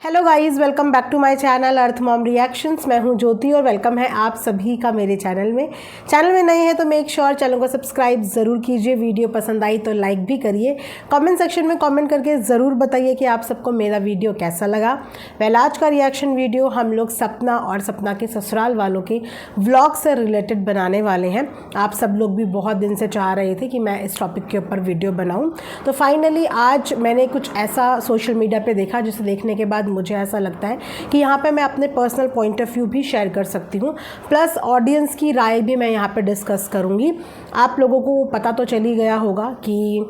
Hello guys, welcome back to my channel earth mom reactions. मैं हूं ज्योति और welcome है आप सभी का मेरे चैनल में नए हैं तो मेक श्योर चैनल को सब्सक्राइब ज़रूर कीजिए। वीडियो पसंद आई तो लाइक भी करिए। कमेंट सेक्शन में कमेंट करके ज़रूर बताइए कि आप सबको मेरा वीडियो कैसा लगा। आज का रिएक्शन वीडियो हम लोग सपना और सपना के ससुराल वालों के व्लॉग से रिलेटेड बनाने वाले हैं। आप सब लोग भी बहुत दिन से चाह रहे थे कि मैं इस टॉपिक के ऊपर वीडियो बनाऊँ, तो फाइनली आज मैंने कुछ ऐसा सोशल मीडिया पर देखा जिसे देखने के बाद मुझे ऐसा लगता है कि यहाँ पे मैं अपने पर्सनल पॉइंट ऑफ व्यू भी शेयर कर सकती हूँ, प्लस ऑडियंस की राय भी मैं यहाँ पे डिस्कस करूँगी। आप लोगों को पता तो चल ही गया होगा कि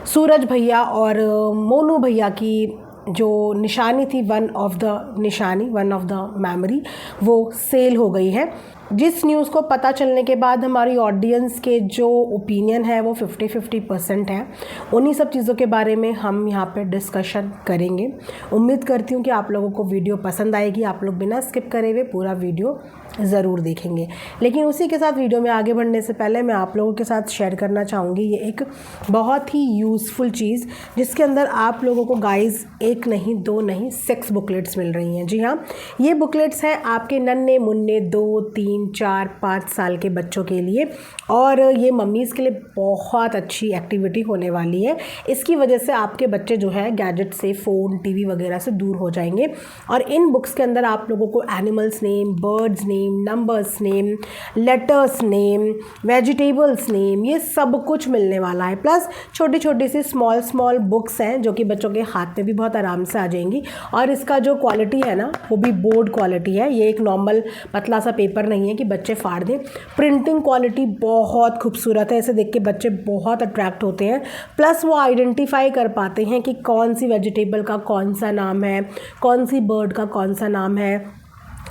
सूरज भैया और मोनू भैया की जो निशानी थी, वन ऑफ द मेमोरी, वो सेल हो गई है। जिस न्यूज़ को पता चलने के बाद हमारी ऑडियंस के जो ओपिनियन है वो 50-50% है। उन्हीं सब चीज़ों के बारे में हम यहाँ पे डिस्कशन करेंगे। उम्मीद करती हूँ कि आप लोगों को वीडियो पसंद आएगी। आप लोग बिना स्किप करे हुए पूरा वीडियो ज़रूर देखेंगे। लेकिन उसी के साथ वीडियो में आगे बढ़ने से पहले मैं आप लोगों के साथ शेयर करना चाहूँगी ये एक बहुत ही यूज़फुल चीज़, जिसके अंदर आप लोगों को गाइस 1 नहीं 2 नहीं 6 बुकलेट्स मिल रही हैं। जी हाँ, ये बुकलेट्स हैं आपके नन्हे मुन्ने 2, 3, 4, 5 साल के बच्चों के लिए, और ये मम्मीज़ के लिए बहुत अच्छी एक्टिविटी होने वाली है। इसकी वजह से आपके बच्चे जो है गैजेट से, फ़ोन, टीवी वगैरह से दूर हो जाएंगे। और इन बुक्स के अंदर आप लोगों को animals name, birds name, numbers name, letters name, vegetables name, ये सब कुछ मिलने वाला है। प्लस छोटी छोटी सी स्मॉल बुक्स हैं जो कि बच्चों के हाथ में भी बहुत आराम से आ जाएंगी। और इसका जो क्वालिटी है ना, वो भी बोर्ड क्वालिटी है। ये एक नॉर्मल पतला सा पेपर नहीं है कि बच्चे फाड़ दें। प्रिंटिंग क्वालिटी बहुत खूबसूरत है। इसे देख के बच्चे बहुत अट्रैक्ट होते हैं। प्लस वो आइडेंटिफाई कर पाते हैं कि कौन सी वेजिटेबल का कौन सा नाम है, कौन सी बर्ड का कौन सा नाम है।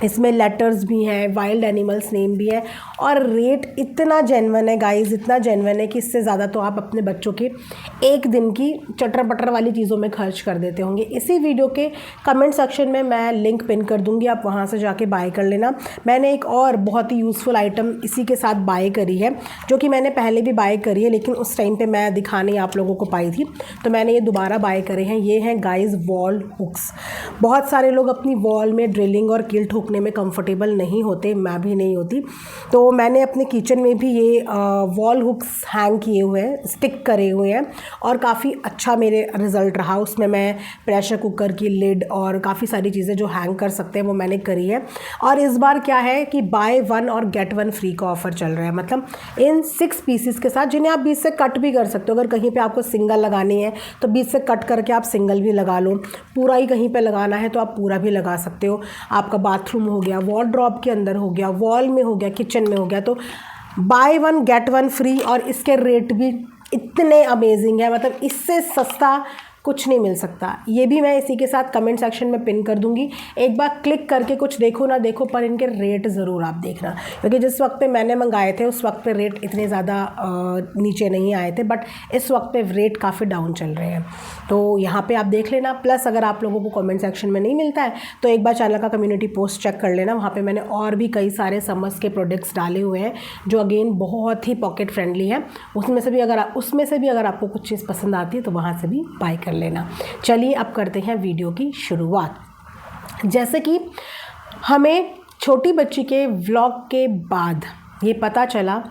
इसमें लेटर्स भी हैं, वाइल्ड एनिमल्स नेम भी है, और रेट इतना जेन्युइन है गाइस, इतना जेन्युइन है कि इससे ज़्यादा तो आप अपने बच्चों के एक दिन की चटर पटर वाली चीज़ों में खर्च कर देते होंगे। इसी वीडियो के कमेंट सेक्शन में मैं लिंक पिन कर दूंगी, आप वहां से जाके बाय कर लेना। मैंने एक और बहुत ही यूज़फुल आइटम इसी के साथ बाय करी है, जो कि मैंने पहले भी बाय करी है, लेकिन उस टाइम पर मैं दिखा नहीं आप लोगों को पाई थी, तो मैंने ये दोबारा बाय करे हैं। ये हैं गाइस वॉल हुक्स। बहुत सारे लोग अपनी वॉल में ड्रिलिंग और किल्ट हुकने में कंफर्टेबल नहीं होते, मैं भी नहीं होती, तो मैंने अपने किचन में भी ये वॉल हुक्स हैंग किए हुए हैं, स्टिक करे हुए हैं, और काफ़ी अच्छा मेरे रिज़ल्ट रहा। उसमें मैं प्रेशर कुकर की लिड और काफ़ी सारी चीज़ें जो हैंग कर सकते हैं वो मैंने करी है। और इस बार क्या है कि बाय 1 और गेट 1 फ्री का ऑफ़र चल रहा है। मतलब इन 6 पीसेस के साथ, जिन्हें आप बीच से कट भी कर सकते हो। अगर कहीं पे आपको सिंगल लगानी है तो बीच से कट करके आप सिंगल भी लगा लो। पूरा ही कहीं पे लगाना है तो आप पूरा भी लगा सकते हो। आपका बाथरूम हो गया, वॉर्डरोब के अंदर हो गया, वॉल में हो गया, किचन में हो गया, तो बाय 1 गेट 1 फ्री। और इसके रेट भी इतने अमेजिंग है, मतलब इससे सस्ता कुछ नहीं मिल सकता। ये भी मैं इसी के साथ कमेंट सेक्शन में पिन कर दूंगी। एक बार क्लिक करके कुछ देखो ना देखो, पर इनके रेट ज़रूर आप देखना, क्योंकि जिस वक्त पे मैंने मंगाए थे उस वक्त पे रेट इतने ज़्यादा नीचे नहीं आए थे, बट इस वक्त पे रेट काफ़ी डाउन चल रहे हैं, तो यहाँ पे आप देख लेना। प्लस अगर आप लोगों को कमेंट सेक्शन में नहीं मिलता है तो एक बार चैनल का कम्युनिटी पोस्ट चेक कर लेना। वहाँ पर मैंने और भी कई सारे समर्स के प्रोडक्ट्स डाले हुए हैं जो अगेन बहुत ही पॉकेट फ्रेंडली है। उसमें से भी अगर आपको कुछ चीज़ पसंद आती है तो वहाँ से भी बाय कर लेना। चलिए अब करते हैं वीडियो की शुरुआत। जैसे कि हमें छोटी बच्ची के व्लॉग के बाद ये पता चला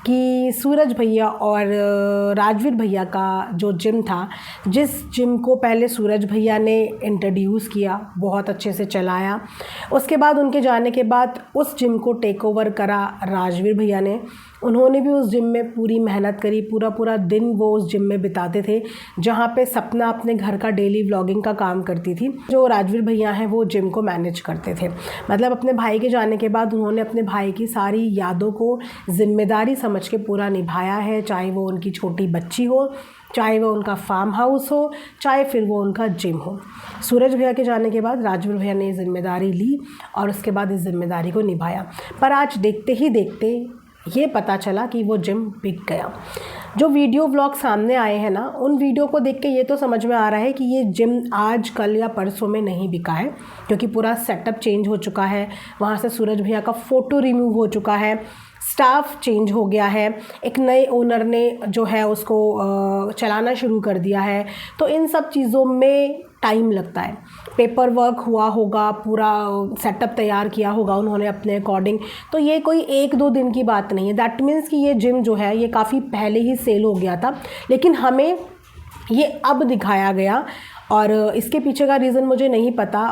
कि सूरज भैया और राजवीर भैया का जो जिम था, जिस जिम को पहले सूरज भैया ने इंट्रोड्यूस किया, बहुत अच्छे से चलाया, उसके बाद उनके जाने के बाद उस जिम को टेक ओवर करा राजवीर भैया ने। उन्होंने भी उस जिम में पूरी मेहनत करी, पूरा दिन वो उस जिम में बिताते थे, जहाँ पे सपना अपने घर का डेली व्लॉगिंग का काम करती थी। जो राजवीर भैया हैं वो जिम को मैनेज करते थे। मतलब अपने भाई के जाने के बाद उन्होंने अपने भाई की सारी यादों को जिम्मेदारी समझ के पूरा निभाया है, चाहे वो उनकी छोटी बच्ची हो, चाहे वो उनका फार्म हाउस हो, चाहे फिर वो उनका जिम हो। सूरज भैया के जाने के बाद राजवीर भैया ने जिम्मेदारी ली और उसके बाद इस जिम्मेदारी को निभाया। पर आज देखते ही देखते ये पता चला कि वो जिम बिक गया। जो वीडियो व्लॉग सामने आए हैं ना, उन वीडियो को देख के ये तो समझ में आ रहा है कि ये जिम आज कल या परसों में नहीं बिका है, क्योंकि पूरा सेटअप चेंज हो चुका है। वहाँ से सूरज भैया का फ़ोटो रिमूव हो चुका है, स्टाफ चेंज हो गया है, एक नए ओनर ने जो है उसको चलाना शुरू कर दिया है। तो इन सब चीज़ों में टाइम लगता है। पेपर वर्क हुआ होगा, पूरा सेटअप तैयार किया होगा उन्होंने अपने अकॉर्डिंग, तो ये कोई 1-2 दिन की बात नहीं है। दैट मीन्स कि ये जिम जो है ये काफ़ी पहले ही सेल हो गया था, लेकिन हमें ये अब दिखाया गया। और इसके पीछे का रीज़न मुझे नहीं पता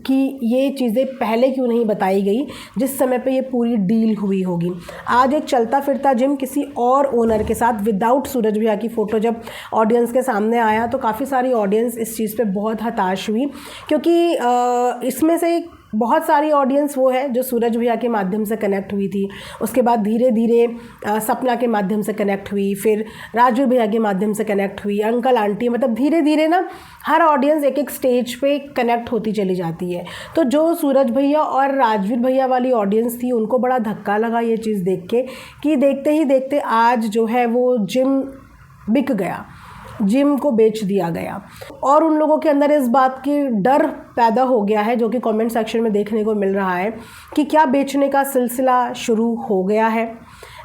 कि ये चीज़ें पहले क्यों नहीं बताई गई जिस समय पे ये पूरी डील हुई होगी। आज एक चलता फिरता जिम किसी और ओनर के साथ विदाउट सूरज भैया की फ़ोटो जब ऑडियंस के सामने आया तो काफ़ी सारी ऑडियंस इस चीज़ पे बहुत हताश हुई, क्योंकि इसमें से बहुत सारी ऑडियंस वो है जो सूरज भैया के माध्यम से कनेक्ट हुई थी, उसके बाद धीरे धीरे सपना के माध्यम से कनेक्ट हुई, फिर राजवीर भैया के माध्यम से कनेक्ट हुई, अंकल आंटी, मतलब धीरे धीरे ना हर ऑडियंस एक एक स्टेज पे कनेक्ट होती चली जाती है। तो जो सूरज भैया और राजवीर भैया वाली ऑडियंस थी उनको बड़ा धक्का लगा ये चीज़ देख के कि देखते ही देखते आज जो है वो जिम बिक गया, जिम को बेच दिया गया। और उन लोगों के अंदर इस बात की डर पैदा हो गया है, जो कि कमेंट सेक्शन में देखने को मिल रहा है, कि क्या बेचने का सिलसिला शुरू हो गया है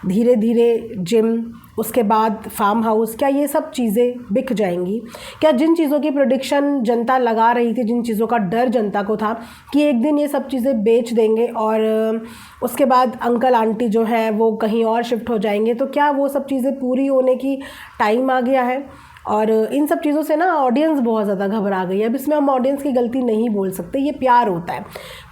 धीरे धीरे जिम, उसके बाद फार्म हाउस, क्या ये सब चीज़ें बिक जाएंगी? क्या जिन चीज़ों की प्रेडिक्शन जनता लगा रही थी, जिन चीज़ों का डर जनता को था कि एक दिन ये सब चीज़ें बेच देंगे और उसके बाद अंकल आंटी जो हैं वो कहीं और शिफ्ट हो जाएंगे, तो क्या वो सब चीज़ें पूरी होने की टाइम आ गया है? और इन सब चीज़ों से ना ऑडियंस बहुत ज़्यादा घबरा गई है। अब इसमें हम ऑडियंस की गलती नहीं बोल सकते, ये प्यार होता है।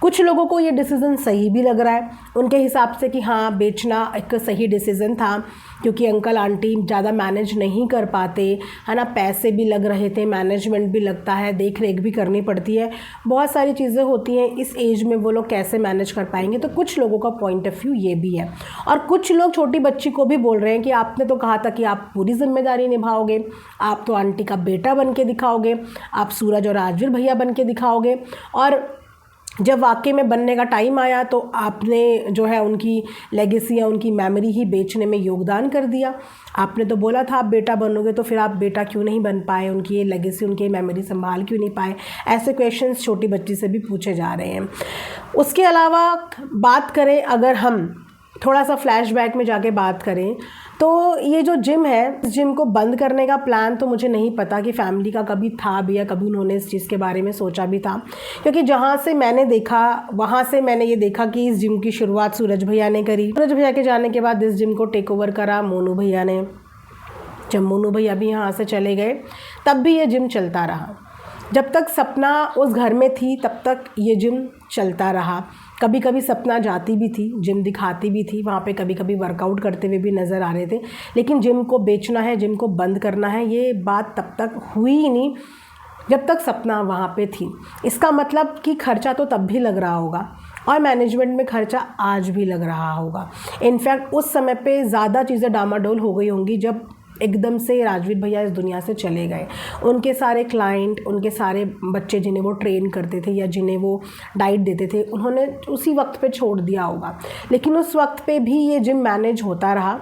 कुछ लोगों को ये डिसीज़न सही भी लग रहा है उनके हिसाब से कि हाँ बेचना एक सही डिसीज़न था, क्योंकि अंकल आंटी ज़्यादा मैनेज नहीं कर पाते, है ना, पैसे भी लग रहे थे, मैनेजमेंट भी लगता है, देख रेख भी करनी पड़ती है, बहुत सारी चीज़ें होती हैं, इस एज में वो लोग कैसे मैनेज कर पाएंगे। तो कुछ लोगों का पॉइंट ऑफ व्यू ये भी है। और कुछ लोग छोटी बच्ची को भी बोल रहे हैं कि आपने तो कहा था कि आप पूरी जिम्मेदारी निभाओगे, आप तो आंटी का बेटा बन के दिखाओगे, आप सूरज और राजवीर भैया बन के दिखाओगे, और जब वाकई में बनने का टाइम आया तो आपने जो है उनकी लेगेसी या उनकी मेमोरी ही बेचने में योगदान कर दिया। आपने तो बोला था आप बेटा बनोगे, तो फिर आप बेटा क्यों नहीं बन पाए, उनकी ये लेगेसी, उनकी मेमोरी संभाल क्यों नहीं पाए? ऐसे क्वेश्चंस छोटी बच्ची से भी पूछे जा रहे हैं। उसके अलावा बात करें, अगर हम थोड़ा सा फ्लैशबैक में जाके बात करें, तो ये जो जिम है, इस जिम को बंद करने का प्लान तो मुझे नहीं पता कि फैमिली का कभी था भी या कभी उन्होंने इस चीज़ के बारे में सोचा भी था, क्योंकि जहाँ से मैंने देखा वहाँ से मैंने ये देखा कि इस जिम की शुरुआत सूरज भैया ने करी। सूरज भैया के जाने के बाद इस जिम को टेक ओवर करा मोनू भैया ने। जब मोनू भैया भी यहाँ से चले गए तब भी ये जिम चलता रहा। जब तक सपना उस घर में थी तब तक ये जिम चलता रहा। कभी कभी सपना जाती भी थी, जिम दिखाती भी थी, वहाँ पे कभी कभी वर्कआउट करते हुए भी नज़र आ रहे थे, लेकिन जिम को बेचना है, जिम को बंद करना है, ये बात तब तक हुई ही नहीं जब तक सपना वहाँ पे थी। इसका मतलब कि खर्चा तो तब भी लग रहा होगा और मैनेजमेंट में खर्चा आज भी लग रहा होगा। इनफैक्ट उस समय पे ज़्यादा चीज़ें डामाडोल हो गई होंगी जब एकदम से राजवीर भैया इस दुनिया से चले गए। उनके सारे क्लाइंट, उनके सारे बच्चे जिन्हें वो ट्रेन करते थे या जिन्हें वो डाइट देते थे, उन्होंने उसी वक्त पे छोड़ दिया होगा, लेकिन उस वक्त पे भी ये जिम मैनेज होता रहा।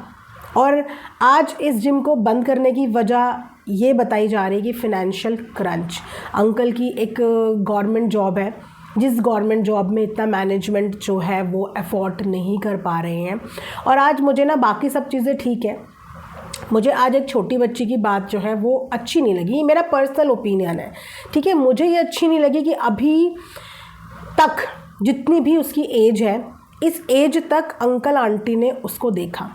और आज इस जिम को बंद करने की वजह ये बताई जा रही है कि फिनेंशियल क्रंच। अंकल की एक गवर्नमेंट जॉब है, जिस गवर्नमेंट जॉब में इतना मैनेजमेंट जो है वो अफोर्ड नहीं कर पा रहे हैं। और आज मुझे ना बाकी सब चीज़ें ठीक है, मुझे आज एक छोटी बच्ची की बात जो है वो अच्छी नहीं लगी। ये मेरा पर्सनल ओपिनियन है, ठीक है। मुझे ये अच्छी नहीं लगी कि अभी तक जितनी भी उसकी एज है, इस एज तक अंकल आंटी ने उसको देखा,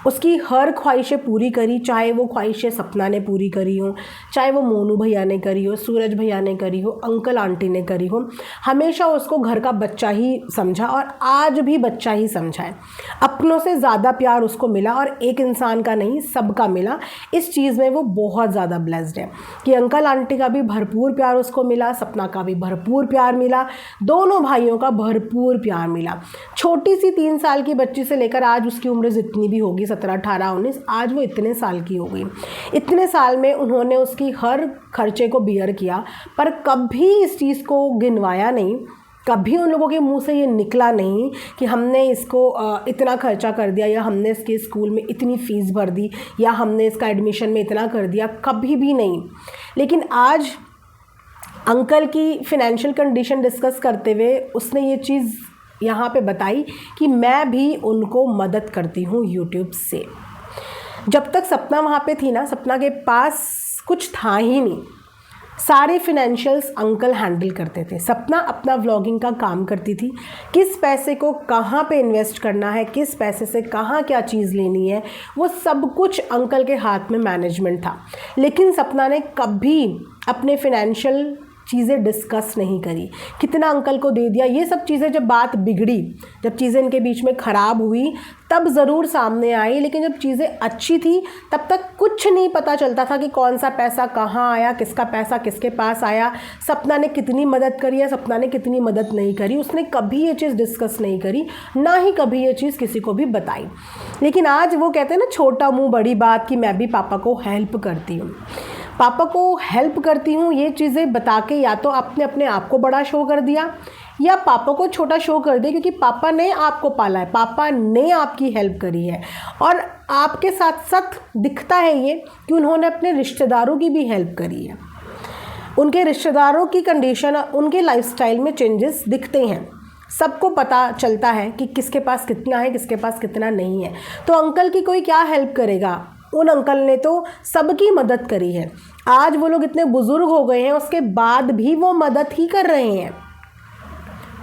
उसकी हर ख्वाहिशें पूरी करी, चाहे वो ख्वाहिशें सपना ने पूरी करी हो, चाहे वो मोनू भैया ने करी हो, सूरज भैया ने करी हो, अंकल आंटी ने करी हो। हमेशा उसको घर का बच्चा ही समझा और आज भी बच्चा ही समझा है। अपनों से ज़्यादा प्यार उसको मिला और एक इंसान का नहीं, सबका मिला। इस चीज़ में वो बहुत ज़्यादा ब्लेस्ड है कि अंकल आंटी का भी भरपूर प्यार उसको मिला, सपना का भी भरपूर प्यार मिला, दोनों भाइयों का भरपूर प्यार मिला। छोटी सी 3 साल की बच्ची से लेकर आज उसकी उम्र जितनी भी होगी, 17, 18, 19, आज वो इतने साल की हो गई। इतने साल में उन्होंने उसकी हर खर्चे को बियर किया, पर कभी इस चीज़ को गिनवाया नहीं। कभी उन लोगों के मुंह से ये निकला नहीं कि हमने इसको इतना खर्चा कर दिया, या हमने इसके स्कूल में इतनी फ़ीस भर दी, या हमने इसका एडमिशन में इतना कर दिया, कभी भी नहीं। लेकिन आज अंकल की फ़िनेंशियल कंडीशन डिस्कस करते हुए उसने ये चीज़ यहाँ पे बताई कि मैं भी उनको मदद करती हूँ यूट्यूब से। जब तक सपना वहाँ पे थी ना, सपना के पास कुछ था ही नहीं, सारे फिनेंशियल्स अंकल हैंडल करते थे। सपना अपना व्लॉगिंग का काम करती थी, किस पैसे को कहाँ पे इन्वेस्ट करना है, किस पैसे से कहाँ क्या चीज़ लेनी है, वो सब कुछ अंकल के हाथ में मैनेजमेंट था। लेकिन सपना ने कभी अपने फिनेंशियल चीज़ें डिस्कस नहीं करी, कितना अंकल को दे दिया, ये सब चीज़ें जब बात बिगड़ी, जब चीज़ें इनके बीच में ख़राब हुई तब ज़रूर सामने आई। लेकिन जब चीज़ें अच्छी थी तब तक कुछ नहीं पता चलता था कि कौन सा पैसा कहाँ आया, किसका पैसा किसके पास आया, सपना ने कितनी मदद करी या सपना ने कितनी मदद नहीं करी। उसने कभी ये चीज़ डिस्कस नहीं करी, ना ही कभी ये चीज़ किसी को भी बताई। लेकिन आज वो कहते हैं ना, छोटा मुँह बड़ी बात, कि मैं भी पापा को हेल्प करती हूँ, पापा को हेल्प करती हूँ, ये चीज़ें बता के या तो आपने अपने आप को बड़ा शो कर दिया या पापा को छोटा शो कर दिया, क्योंकि पापा ने आपको पाला है, पापा ने आपकी हेल्प करी है। और आपके साथ साथ दिखता है ये कि उन्होंने अपने रिश्तेदारों की भी हेल्प करी है। उनके रिश्तेदारों की कंडीशन, उनके लाइफस्टाइल में चेंजेस दिखते हैं, सबको पता चलता है कि किसके पास कितना है, किसके पास कितना नहीं है। तो अंकल की कोई क्या हेल्प करेगा, उन अंकल ने तो सबकी मदद करी है। आज वो लोग इतने बुजुर्ग हो गए हैं, उसके बाद भी वो मदद ही कर रहे हैं,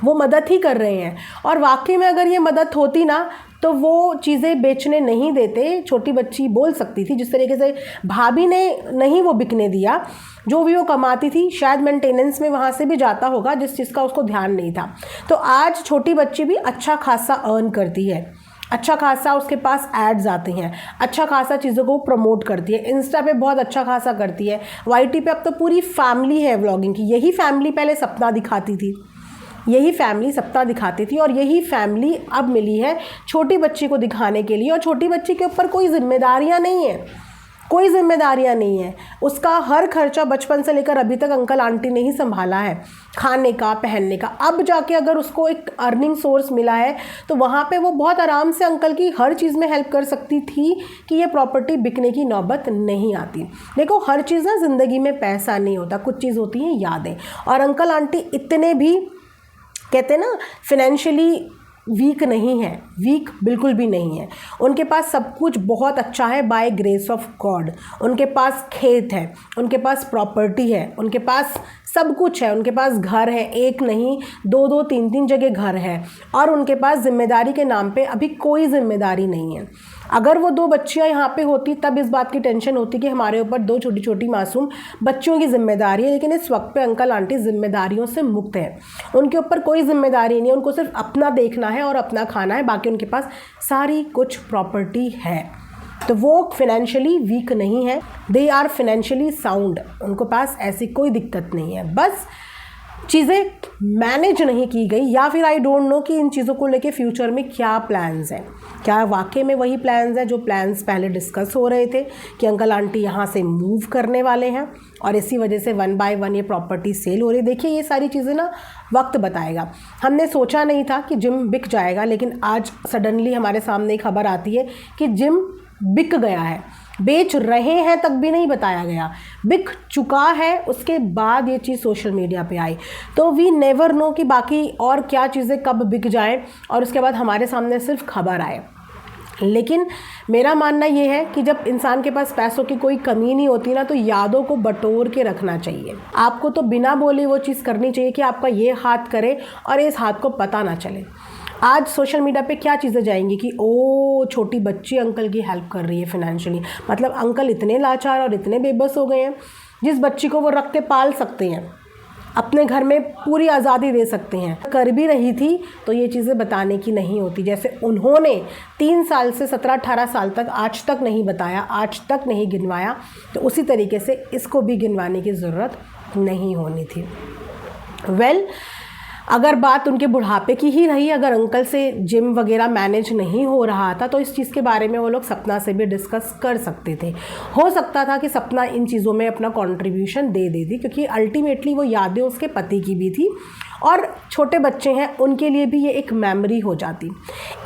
वो मदद ही कर रहे हैं। और वाकई में अगर ये मदद होती ना तो वो चीज़ें बेचने नहीं देते। छोटी बच्ची बोल सकती थी, जिस तरीके से भाभी ने नहीं वो बिकने दिया, जो भी वो कमाती थी शायद मेंटेनेंस में वहाँ से भी जाता होगा, जिस चीज़ का उसको ध्यान नहीं था। तो आज छोटी बच्ची भी अच्छा खासा अर्न करती है, अच्छा खासा उसके पास एड्स आते हैं, अच्छा खासा चीज़ों को प्रमोट करती है, इंस्टा पे बहुत अच्छा खासा करती है, वाईटी पे अब तो पूरी फैमिली है व्लॉगिंग की। यही फैमिली पहले सपना दिखाती थी, यही फैमिली सपना दिखाती थी, और यही फैमिली अब मिली है छोटी बच्ची को दिखाने के लिए। और छोटी बच्ची के ऊपर कोई जिम्मेदारियां नहीं है, कोई जिम्मेदारियां नहीं है। उसका हर खर्चा बचपन से लेकर अभी तक अंकल आंटी ने ही संभाला है, खाने का, पहनने का। अब जाके अगर उसको एक अर्निंग सोर्स मिला है तो वहाँ पे वो बहुत आराम से अंकल की हर चीज़ में हेल्प कर सकती थी कि ये प्रॉपर्टी बिकने की नौबत नहीं आती। देखो, हर चीज़ ना ज़िंदगी में पैसा नहीं होता, कुछ चीज़ होती है यादें। और अंकल आंटी इतने भी कहते हैं ना फिनेंशियली वीक नहीं है, वीक बिल्कुल भी नहीं है। उनके पास सब कुछ बहुत अच्छा है बाय ग्रेस ऑफ गॉड। उनके पास खेत है, उनके पास प्रॉपर्टी है, उनके पास सब कुछ है, उनके पास घर है, एक नहीं दो दो तीन तीन जगह घर है। और उनके पास जिम्मेदारी के नाम पे अभी कोई जिम्मेदारी नहीं है। अगर वो 2 बच्चियां यहाँ पे होती तब इस बात की टेंशन होती कि हमारे ऊपर 2 छोटी छोटी मासूम बच्चियों की जिम्मेदारी है। लेकिन इस वक्त पे अंकल आंटी जिम्मेदारियों से मुक्त है, उनके ऊपर कोई जिम्मेदारी नहीं है, उनको सिर्फ अपना देखना है और अपना खाना है, बाकी उनके पास सारी कुछ प्रॉपर्टी है। तो वो फिनेंशियली वीक नहीं है, दे आर फिनेंशियली साउंड। उनको पास ऐसी कोई दिक्कत नहीं है, बस चीज़ें मैनेज नहीं की गई, या फिर आई डोंट नो कि इन चीज़ों को लेके फ्यूचर में क्या प्लान्स हैं। क्या वाकई में वही प्लान्स हैं जो प्लान्स पहले डिस्कस हो रहे थे कि अंकल आंटी यहाँ से मूव करने वाले हैं और इसी वजह से 1 बाय 1 ये प्रॉपर्टी सेल हो रही। देखिए, ये सारी चीज़ें ना वक्त बताएगा। हमने सोचा नहीं था कि जिम बिक जाएगा, लेकिन आज सडनली हमारे सामने खबर आती है कि जिम बिक गया है। बेच रहे हैं तक भी नहीं बताया गया, बिक चुका है, उसके बाद ये चीज़ सोशल मीडिया पे आई। तो वी नेवर नो कि बाकी और क्या चीज़ें कब बिक जाएं और उसके बाद हमारे सामने सिर्फ खबर आए। लेकिन मेरा मानना ये है कि जब इंसान के पास पैसों की कोई कमी नहीं होती ना, तो यादों को बटोर के रखना चाहिए। आपको तो बिना बोले वो चीज़ करनी चाहिए कि आपका ये हाथ करे और इस हाथ को पता ना चले। आज सोशल मीडिया पे क्या चीज़ें जाएंगी कि ओ छोटी बच्ची अंकल की हेल्प कर रही है फिनेंशियली, मतलब अंकल इतने लाचार और इतने बेबस हो गए हैं। जिस बच्ची को वो रख के पाल सकते हैं, अपने घर में पूरी आज़ादी दे सकते हैं, कर भी रही थी, तो ये चीज़ें बताने की नहीं होती। जैसे उन्होंने 3 साल से 17-18 साल तक आज तक नहीं बताया, आज तक नहीं गिनवाया, तो उसी तरीके से इसको भी गिनवाने की ज़रूरत नहीं होनी थी। अगर बात उनके बुढ़ापे की ही रही, अगर अंकल से जिम वगैरह मैनेज नहीं हो रहा था, तो इस चीज़ के बारे में वो लोग सपना से भी डिस्कस कर सकते थे। हो सकता था कि सपना इन चीज़ों में अपना कंट्रीब्यूशन दे देती, क्योंकि अल्टीमेटली वो यादें उसके पति की भी थी और छोटे बच्चे हैं उनके लिए भी ये एक मेमोरी हो जाती।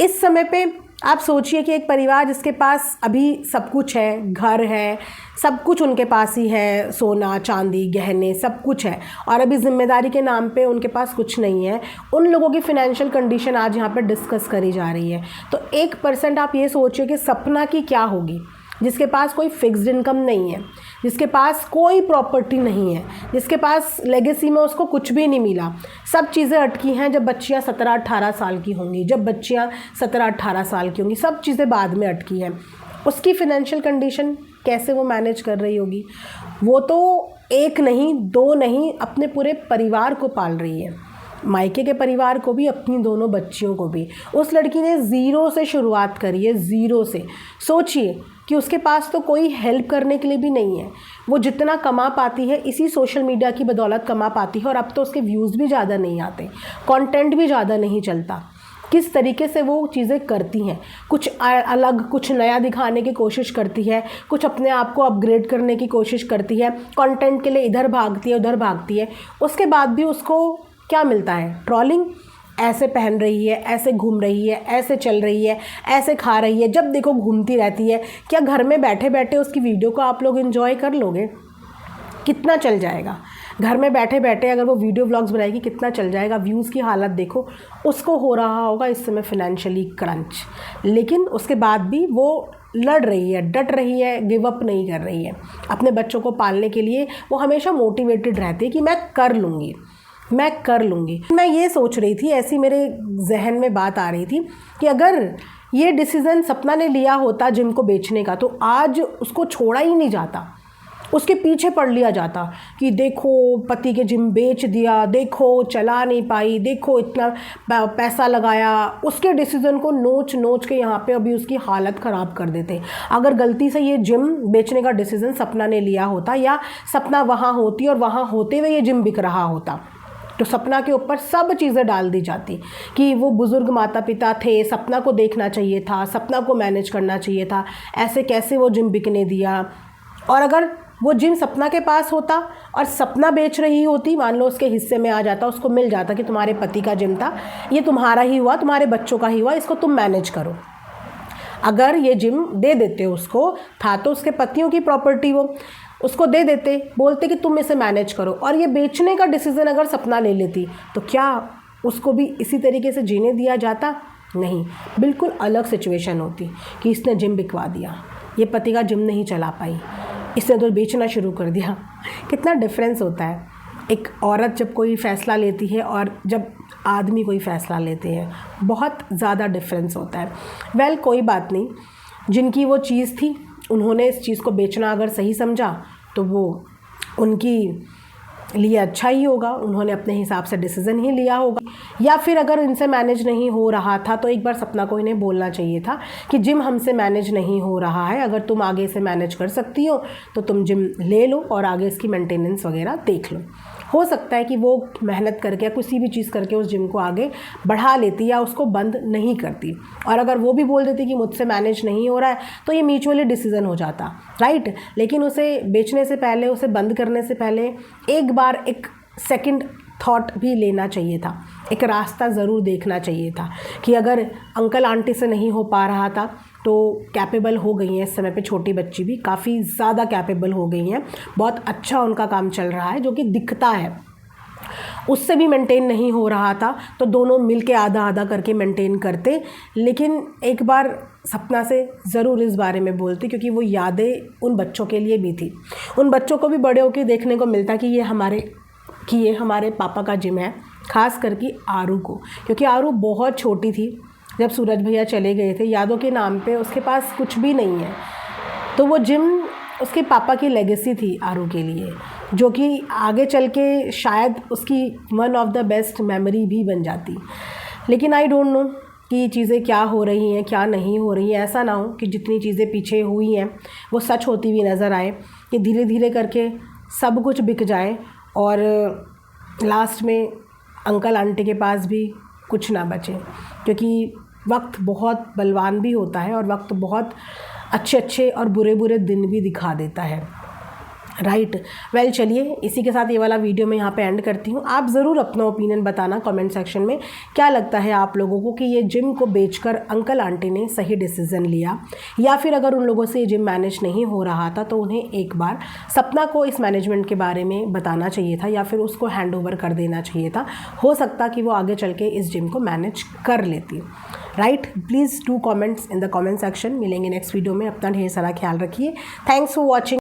इस समय पे आप सोचिए कि एक परिवार जिसके पास अभी सब कुछ है, घर है, सब कुछ उनके पास ही है, सोना चांदी गहने सब कुछ है, और अभी जिम्मेदारी के नाम पे उनके पास कुछ नहीं है। उन लोगों की फ़ाइनेंशियल कंडीशन आज यहाँ पे डिस्कस करी जा रही है। तो 1% आप ये सोचिए कि सपना की क्या होगी। जिसके पास कोई फिक्स्ड इनकम नहीं है, जिसके पास कोई प्रॉपर्टी नहीं है, जिसके पास लेगेसी में उसको कुछ भी नहीं मिला। सब चीज़ें अटकी हैं जब बच्चियाँ 17-18 साल की होंगी, जब बच्चियाँ 17-18 साल की होंगी, सब चीज़ें बाद में अटकी हैं। उसकी फ़ाइनेंशियल कंडीशन कैसे वो मैनेज कर रही होगी? वो तो एक नहीं, दो नहीं, अपने पूरे परिवार को पाल रही है, मायके के परिवार को भी, अपनी दोनों बच्चियों को भी। उस लड़की ने ज़ीरो से शुरुआत करी है, ज़ीरो से। सोचिए कि उसके पास तो कोई हेल्प करने के लिए भी नहीं है। वो जितना कमा पाती है इसी सोशल मीडिया की बदौलत कमा पाती है, और अब तो उसके व्यूज़ भी ज़्यादा नहीं आते, कंटेंट भी ज़्यादा नहीं चलता। किस तरीके से वो चीज़ें करती हैं, कुछ अलग, कुछ नया दिखाने की कोशिश करती है, कुछ अपने आप को अपग्रेड करने की कोशिश करती है, कंटेंट के लिए इधर भागती है, उधर भागती है। उसके बाद भी उसको क्या मिलता है? ट्रोलिंग। ऐसे पहन रही है, ऐसे घूम रही है, ऐसे चल रही है, ऐसे खा रही है, जब देखो घूमती रहती है। क्या घर में बैठे बैठे उसकी वीडियो को आप लोग एंजॉय कर लोगे? कितना चल जाएगा? घर में बैठे बैठे अगर वो वीडियो व्लॉग्स बनाएगी, कितना चल जाएगा? व्यूज़ की हालत देखो। उसको हो रहा होगा इस समय फाइनेंशियली क्रंच, लेकिन उसके बाद भी वो लड़ रही है, डट रही है, गिव अप नहीं कर रही है। अपने बच्चों को पालने के लिए वो हमेशा मोटिवेटेड रहती है कि मैं कर लूँगी, मैं कर लूँगी। मैं ये सोच रही थी, ऐसी मेरे जहन में बात आ रही थी कि अगर ये डिसीज़न सपना ने लिया होता जिम को बेचने का, तो आज उसको छोड़ा ही नहीं जाता, उसके पीछे पड़ लिया जाता कि देखो पति के जिम बेच दिया, देखो चला नहीं पाई, देखो इतना पैसा लगाया। उसके डिसीज़न को नोच नोच के यहाँ पे अभी उसकी हालत ख़राब कर देते। अगर गलती से ये जिम बेचने का डिसीज़न सपना ने लिया होता, या सपना वहाँ होती और वहाँ होते हुए ये जिम बिक रहा होता, तो सपना के ऊपर सब चीज़ें डाल दी जाती कि वो बुज़ुर्ग माता पिता थे, सपना को देखना चाहिए था, सपना को मैनेज करना चाहिए था, ऐसे कैसे वो जिम बिकने दिया। और अगर वो जिम सपना के पास होता और सपना बेच रही होती, मान लो उसके हिस्से में आ जाता, उसको मिल जाता कि तुम्हारे पति का जिम था, ये तुम्हारा ही हुआ, तुम्हारे बच्चों का ही हुआ, इसको तुम मैनेज करो। अगर ये जिम दे देते उसको, था तो उसके पतियों की प्रॉपर्टी, वो उसको दे देते, बोलते कि तुम इसे मैनेज करो, और ये बेचने का डिसीज़न अगर सपना ले लेती, तो क्या उसको भी इसी तरीके से जीने दिया जाता? नहीं, बिल्कुल अलग सिचुएशन होती कि इसने जिम बिकवा दिया, ये पति का जिम नहीं चला पाई, इसने तो बेचना शुरू कर दिया। कितना डिफरेंस होता है एक औरत जब कोई फ़ैसला लेती है और जब आदमी कोई फ़ैसला लेते हैं, बहुत ज़्यादा डिफरेंस होता है। वेल, कोई बात नहीं, जिनकी वो चीज़ थी उन्होंने इस चीज़ को बेचना अगर सही समझा तो वो उनकी लिए अच्छा ही होगा, उन्होंने अपने हिसाब से डिसीज़न ही लिया होगा। या फिर अगर इनसे मैनेज नहीं हो रहा था तो एक बार सपना को इन्हें बोलना चाहिए था कि जिम हमसे मैनेज नहीं हो रहा है, अगर तुम आगे से मैनेज कर सकती हो तो तुम जिम ले लो और आगे इसकी मेंटेनेंस वगैरह देख लो। हो सकता है कि वो मेहनत करके या किसी भी चीज़ करके उस जिम को आगे बढ़ा लेती या उसको बंद नहीं करती। और अगर वो भी बोल देती कि मुझसे मैनेज नहीं हो रहा है तो ये म्यूचुअली डिसीज़न हो जाता, राइट। लेकिन उसे बेचने से पहले, उसे बंद करने से पहले एक बार एक सेकंड थॉट भी लेना चाहिए था, एक रास्ता ज़रूर देखना चाहिए था कि अगर अंकल आंटी से नहीं हो पा रहा था तो कैपेबल हो गई हैं इस समय पे छोटी बच्ची भी, काफ़ी ज़्यादा कैपेबल हो गई हैं, बहुत अच्छा उनका काम चल रहा है जो कि दिखता है, उससे भी मेंटेन नहीं हो रहा था तो दोनों मिलके आधा आधा करके मेंटेन करते। लेकिन एक बार सपना से ज़रूर इस बारे में बोलती, क्योंकि वो यादें उन बच्चों के लिए भी थी। उन बच्चों को भी बड़े होकर देखने को मिलता कि ये हमारे पापा का जिम है, ख़ास करके आरू को, क्योंकि आरू बहुत छोटी थी जब सूरज भैया चले गए थे। यादों के नाम पे उसके पास कुछ भी नहीं है, तो वो जिम उसके पापा की लेगेसी थी आरू के लिए, जो कि आगे चल के शायद उसकी one of the best memory भी बन जाती। लेकिन आई डोंट नो कि चीज़ें क्या हो रही हैं, क्या नहीं हो रही हैं। ऐसा ना हो कि जितनी चीज़ें पीछे हुई हैं वो सच होती हुई नज़र आए, कि धीरे धीरे करके सब कुछ बिक जाए और लास्ट में अंकल आंटी के पास भी कुछ ना बचे। क्योंकि वक्त बहुत बलवान भी होता है और वक्त बहुत अच्छे अच्छे और बुरे बुरे दिन भी दिखा देता है, राइट। वेल, चलिए इसी के साथ ये वाला वीडियो मैं यहाँ पे एंड करती हूँ। आप ज़रूर अपना ओपिनियन बताना कमेंट सेक्शन में, क्या लगता है आप लोगों को कि ये जिम को बेचकर अंकल आंटी ने सही डिसीज़न लिया, या फिर अगर उन लोगों से ये जिम मैनेज नहीं हो रहा था तो उन्हें एक बार सपना को इस मैनेजमेंट के बारे में बताना चाहिए था, या फिर उसको हैंड ओवर कर देना चाहिए था। हो सकता कि वो आगे चल के इस जिम को मैनेज कर लेती। Right? Please do comments in the comment section. मिलेंगे नेक्स्ट वीडियो में, अपना ढेर सारा ख्याल रखिए। Thanks for watching.